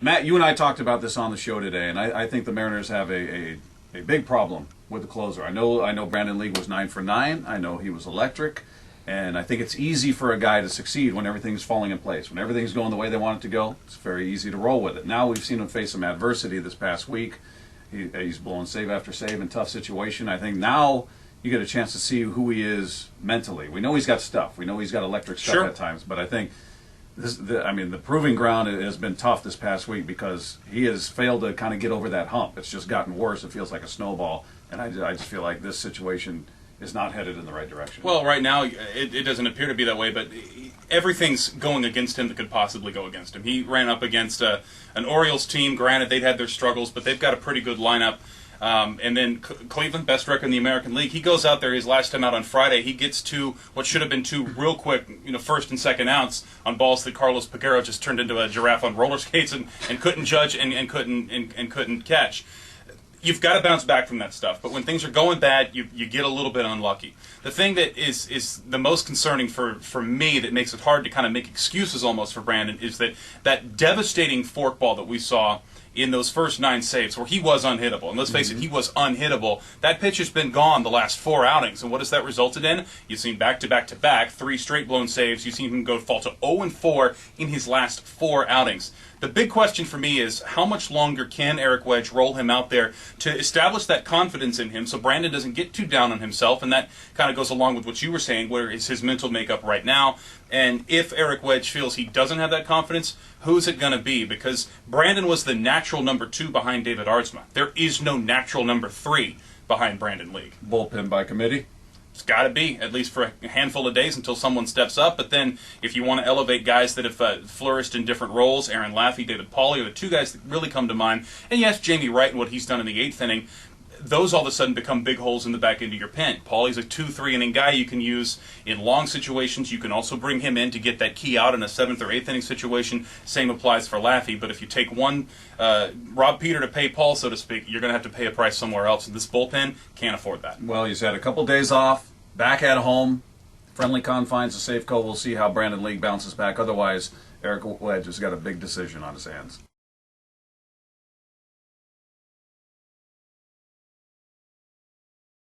Matt, you and I talked about this on the show today, and I think the Mariners have a big problem with the closer. I know Brandon League was 9 for 9. I know he was electric, and I think it's easy for a guy to succeed when everything's falling in place. When everything's going the way they want it to go, it's very easy to roll with it. Now we've seen him face some adversity this past week. He's blowing save after save in tough situation. I think now you get a chance to see who he is mentally. We know he's got stuff. We know he's got electric stuff at times, but I think the proving ground has been tough this past week because he has failed to kind of get over that hump. It's just gotten worse. It feels like a snowball, and I just feel like this situation is not headed in the right direction. Well, right now it doesn't appear to be that way, but everything's going against him that could possibly go against him. He ran up against an Orioles team. Granted, they'd had their struggles, but they've got a pretty good lineup. And then Cleveland, best record in the American League. He goes out there, his last time out on Friday, he gets to what should have been two real quick, first and second outs on balls that Carlos Peguero just turned into a giraffe on roller skates and couldn't judge and couldn't catch. You've got to bounce back from that stuff. But when things are going bad, you get a little bit unlucky. The thing that is the most concerning for me, that makes it hard to kind of make excuses almost for Brandon, is that devastating forkball that we saw in those first 9 saves where he was unhittable. And let's face it, he was unhittable. That pitch has been gone the last 4 outings. And what has that resulted in? You've seen back-to-back-to-back, 3 straight blown saves. You've seen him fall to 0-4 in his last 4 outings. The big question for me is, how much longer can Eric Wedge roll him out there to establish that confidence in him so Brandon doesn't get too down on himself? And that kind of goes along with what you were saying, where is his mental makeup right now? And if Eric Wedge feels he doesn't have that confidence, who's it going to be? Because Brandon was the natural number 2 behind David Aardsma. There is no natural number 3 behind Brandon League. Bullpen by committee? It's got to be, at least for a handful of days until someone steps up. But then if you want to elevate guys that have flourished in different roles, Aaron Laffey, David Pauly are the 2 guys that really come to mind. And yes, Jamie Wright and what he's done in the 8th inning, those all of a sudden become big holes in the back end of your pen. Pauly's a 2-3 inning guy you can use in long situations. You can also bring him in to get that key out in a 7th or 8th inning situation. Same applies for Laffey. But if you take one Rob Peter to pay Paul, so to speak, you're going to have to pay a price somewhere else. And this bullpen can't afford that. Well, he's had a couple days off, back at home, friendly confines of Safeco. We'll see how Brandon League bounces back. Otherwise, Eric Wedge has got a big decision on his hands.